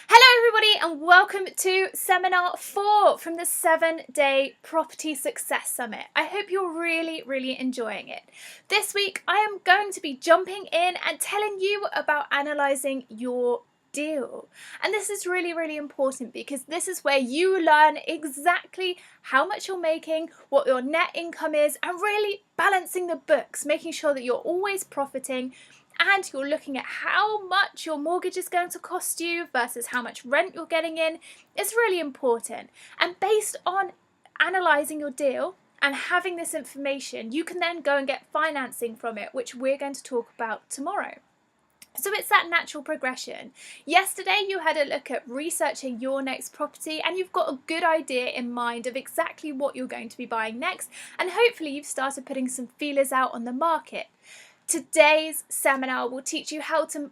Hello everybody and welcome to Seminar 4 from the 7-Day Property Success Summit. I hope you're really enjoying it. This week I am going to be jumping in and telling you about analysing your deal. And this is really important because this is where you learn exactly how much you're making, what your net income is, and really balancing the books, making sure that you're always profiting. And you're looking at how much your mortgage is going to cost you versus how much rent you're getting in. It's really important. And based on analysing your deal and having this information, you can then go and get financing from it, which we're going to talk about tomorrow. So it's that natural progression. Yesterday you had a look at researching your next property and you've got a good idea in mind of exactly what you're going to be buying next, and hopefully you've started putting some feelers out on the market. Today's seminar will teach you how to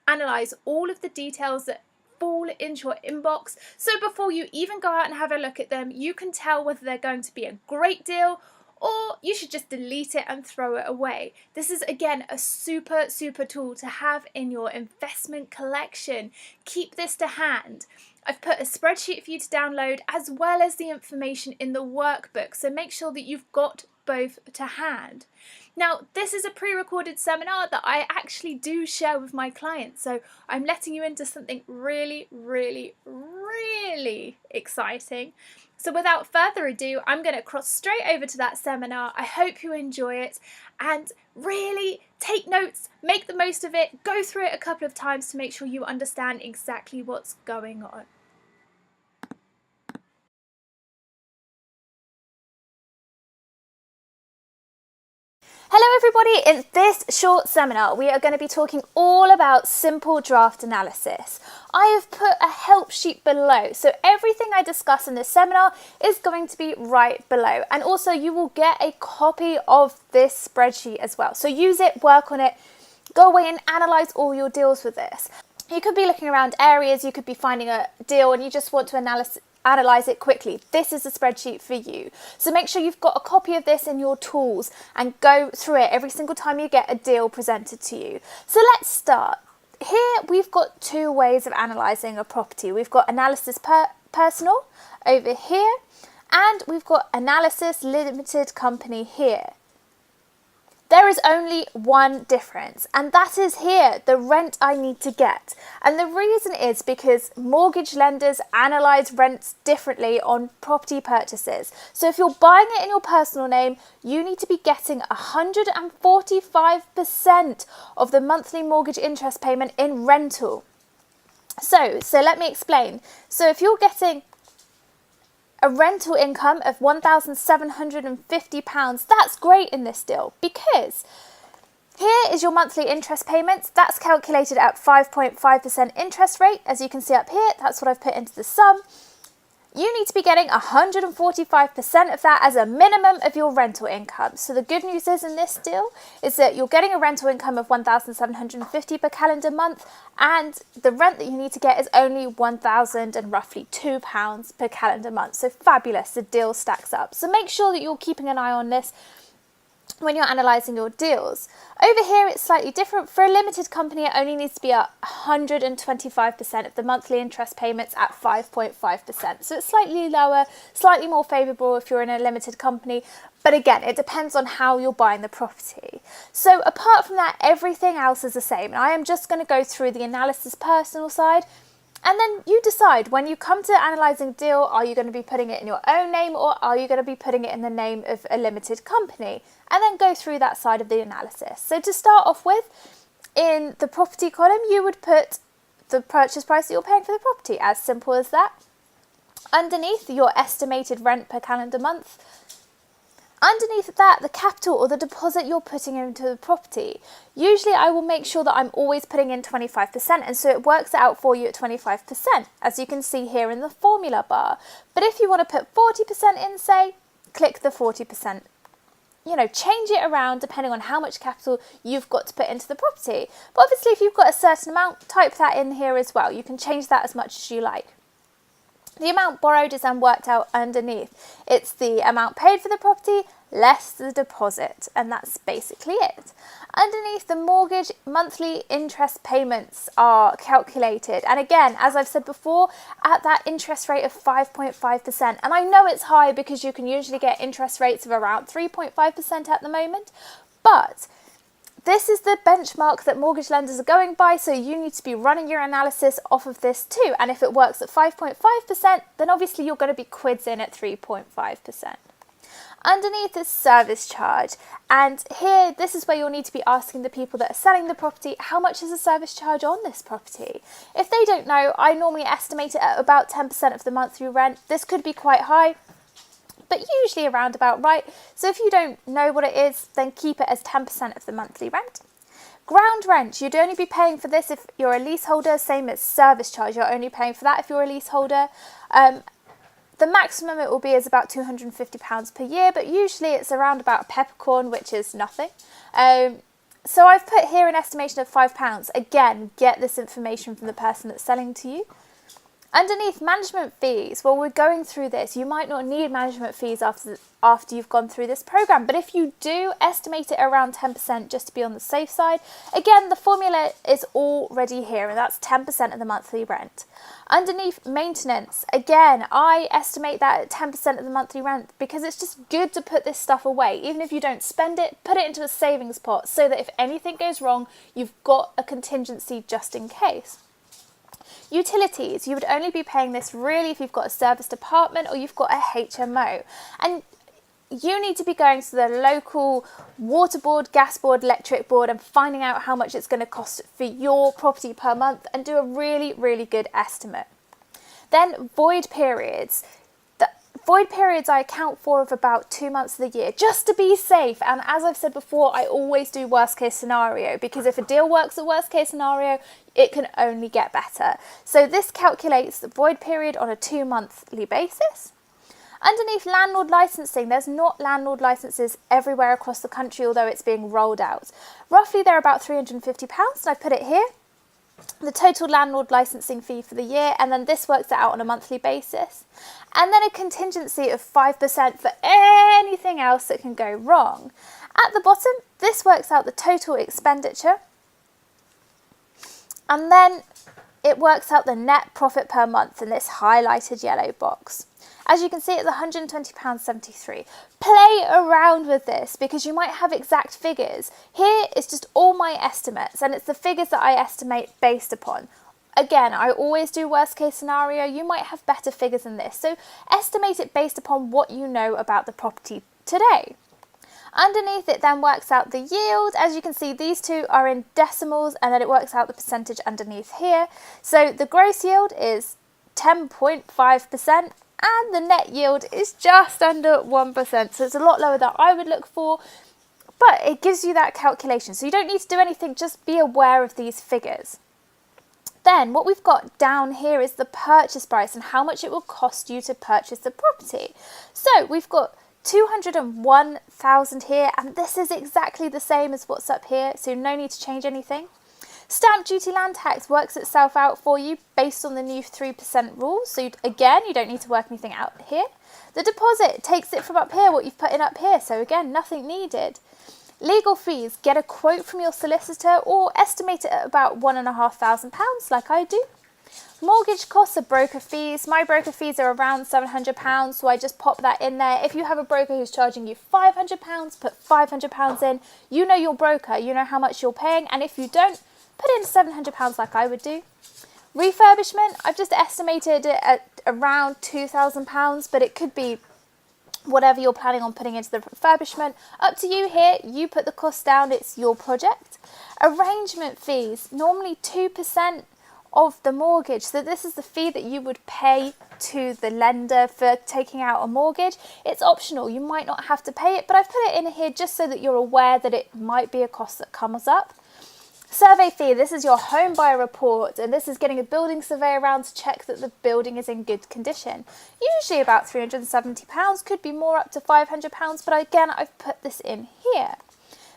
analyse all of the details that fall into your inbox, so before you even go out and have a look at them, you can tell whether they're going to be a great deal or you should just delete it and throw it away. This is again a super tool to have in your investment collection. Keep this to hand. I've put a spreadsheet for you to download as well as the information in the workbook, so make sure that you've got both to hand. Now, this is a pre-recorded seminar that I actually do share with my clients, so I'm letting you into something really exciting. So without further ado, I'm going to cross straight over to that seminar. I hope you enjoy it and really take notes, make the most of it, go through it a couple of times to make sure you understand exactly what's going on. Hello everybody, in this short seminar we are going to be talking all about simple draft analysis. I have put a help sheet below, so everything I discuss in this seminar is going to be right below, and also you will get a copy of this spreadsheet as well. So use it, work on it, go away and analyse all your deals with this. You could be looking around areas, you could be finding a deal and you just want to analyse it quickly. This is a spreadsheet for you. So make sure you've got a copy of this in your tools and go through it every single time you get a deal presented to you. So let's start. Here we've got two ways of analysing a property. We've got analysis personal over here, and we've got analysis limited company here. There is only one difference, and that is here, the rent I need to get. And the reason is because mortgage lenders analyse rents differently on property purchases. So if you're buying it in your personal name, you need to be getting 145% of the monthly mortgage interest payment in rental. So let me explain. So if you're getting a rental income of £1,750, that's great in this deal, because here is your monthly interest payments. That's calculated at 5.5% interest rate. As you can see up here, that's what I've put into the sum. You need to be getting 145% of that as a minimum of your rental income. So the good news is in this deal is that you're getting a rental income of £1,750 per calendar month, and the rent that you need to get is only £1,000 and roughly £2 per calendar month. So fabulous, the deal stacks up. So make sure that you're keeping an eye on this when you're analysing your deals. Over here it's slightly different. For a limited company it only needs to be 125% of the monthly interest payments at 5.5%. So it's slightly lower, slightly more favourable if you're in a limited company, but again it depends on how you're buying the property. So apart from that, everything else is the same, and I am just going to go through the analysis personal side. And then you decide, when you come to analysing a deal, are you going to be putting it in your own name or are you going to be putting it in the name of a limited company? And then go through that side of the analysis. So to start off with, in the property column, you would put the purchase price that you're paying for the property, as simple as that. Underneath, your estimated rent per calendar month. Underneath that, the capital or the deposit you're putting into the property. Usually I will make sure that I'm always putting in 25%, and so it works out for you at 25%, as you can see here in the formula bar. But if you want to put 40% in, say, click the 40%. You know, change it around depending on how much capital you've got to put into the property. But obviously if you've got a certain amount, type that in here as well. You can change that as much as you like. The amount borrowed is then worked out underneath. It's the amount paid for the property less the deposit, and that's basically it. Underneath, the mortgage monthly interest payments are calculated, and again, as I've said before, at that interest rate of 5.5%, and I know it's high because you can usually get interest rates of around 3.5% at the moment, but this is the benchmark that mortgage lenders are going by, so you need to be running your analysis off of this too. And if it works at 5.5%, then obviously you're going to be quids in at 3.5%. Underneath is service charge, and here this is where you'll need to be asking the people that are selling the property, how much is the service charge on this property? If they don't know, I normally estimate it at about 10% of the monthly rent. This could be quite high, but usually around about right. So if you don't know what it is, then keep it as 10% of the monthly rent. Ground rent, you'd only be paying for this if you're a leaseholder, same as service charge, you're only paying for that if you're a leaseholder. The maximum it will be is about £250 per year, but usually it's around about a peppercorn, which is nothing. So I've put here an estimation of £5. Again, get this information from the person that's selling to you. Underneath, management fees. Well, we're going through this. You might not need management fees after you've gone through this program, but if you do, estimate it around 10% just to be on the safe side. Again, the formula is already here, and that's 10% of the monthly rent. Underneath, maintenance. Again, I estimate that at 10% of the monthly rent because it's just good to put this stuff away. Even if you don't spend it, put it into a savings pot so that if anything goes wrong, you've got a contingency just in case. Utilities, you would only be paying this really if you've got a serviced apartment or you've got a HMO. And you need to be going to the local water board, gas board, electric board and finding out how much it's going to cost for your property per month and do a really, really good estimate. Then void periods. Void periods I account for of about 2 months of the year, just to be safe. And as I've said before, I always do worst case scenario, because if a deal works at worst case scenario, it can only get better. So this calculates the void period on a 2 monthly basis. Underneath, landlord licensing, there's not landlord licenses everywhere across the country, although it's being rolled out. Roughly they're about £350, and I've put it here. The total landlord licensing fee for the year, and then this works it out on a monthly basis. And then a contingency of 5% for anything else that can go wrong. At the bottom, this works out the total expenditure. And then it works out the net profit per month in this highlighted yellow box. As you can see, it's £120.73. Play around with this because you might have exact figures. Here is just all my estimates, and it's the figures that I estimate based upon. Again, I always do worst case scenario. You might have better figures than this. So estimate it based upon what you know about the property today. Underneath, it then works out the yield. As you can see, these two are in decimals, and then it works out the percentage underneath here. So the gross yield is 10.5%. and the net yield is just under 1%. So it's a lot lower than I would look for, but it gives you that calculation. So you don't need to do anything, just be aware of these figures. Then what we've got down here is the purchase price and how much it will cost you to purchase the property. So we've got 201,000 here, and this is exactly the same as what's up here, so no need to change anything. Stamp duty land tax works itself out for you based on the new 3% rule. So again, you don't need to work anything out here. The deposit takes it from up here, what you've put in up here. So again, nothing needed. Legal fees, get a quote from your solicitor or estimate it at about £1,500 like I do. Mortgage costs are broker fees. My broker fees are around £700, so I just pop that in there. If you have a broker who's charging you £500, put £500 in. You know your broker, you know how much you're paying, and if you don't, put in £700 like I would do. Refurbishment, I've just estimated it at around £2,000, but it could be whatever you're planning on putting into the refurbishment. Up to you here, you put the cost down, it's your project. Arrangement fees, normally 2% of the mortgage. So this is the fee that you would pay to the lender for taking out a mortgage. It's optional, you might not have to pay it, but I've put it in here just so that you're aware that it might be a cost that comes up. Survey fee, this is your home buyer report, and this is getting a building survey around to check that the building is in good condition. Usually about £370, could be more, up to £500, but again, I've put this in here.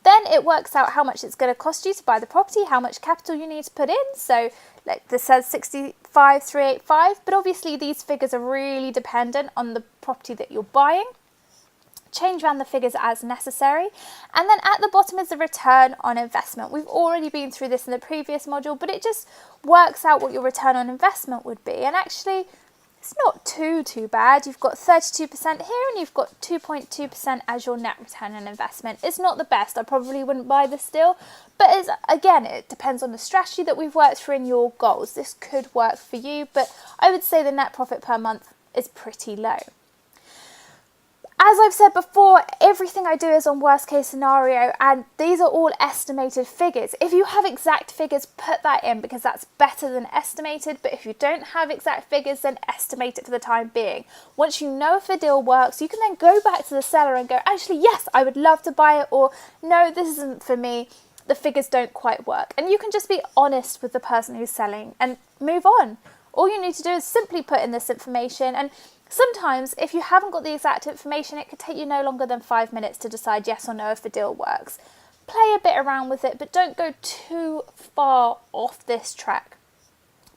Then it works out how much it's going to cost you to buy the property, how much capital you need to put in. So like this says 65,385, but obviously these figures are really dependent on the property that you're buying. change around the figures as necessary. And then at the bottom is the return on investment. We've already been through this in the previous module, but it just works out what your return on investment would be. And actually, it's not too bad. You've got 32% here and you've got 2.2% as your net return on investment. It's not the best. I probably wouldn't buy this deal, but again, it depends on the strategy that we've worked through and your goals. This could work for you, but I would say the net profit per month is pretty low. As I've said before, everything I do is on worst case scenario, and these are all estimated figures. If you have exact figures, put that in because that's better than estimated. But if you don't have exact figures, then estimate it for the time being. Once you know if a deal works, you can then go back to the seller and go, actually, yes, I would love to buy it, or no, this isn't for me. The figures don't quite work. And you can just be honest with the person who's selling and move on. All you need to do is simply put in this information, and sometimes if you haven't got the exact information, it could take you no longer than 5 minutes to decide yes or no if the deal works. Play a bit around with it, but don't go too far off this track.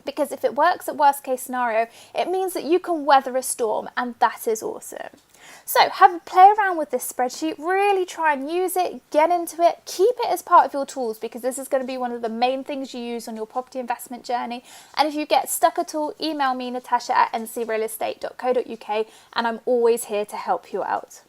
Because if it works at worst case scenario, it means that you can weather a storm, and that is awesome. So have a play around with this spreadsheet, really try and use it, get into it, keep it as part of your tools because this is going to be one of the main things you use on your property investment journey. And if you get stuck at all, email me, Natasha at ncrealestate.co.uk, and I'm always here to help you out.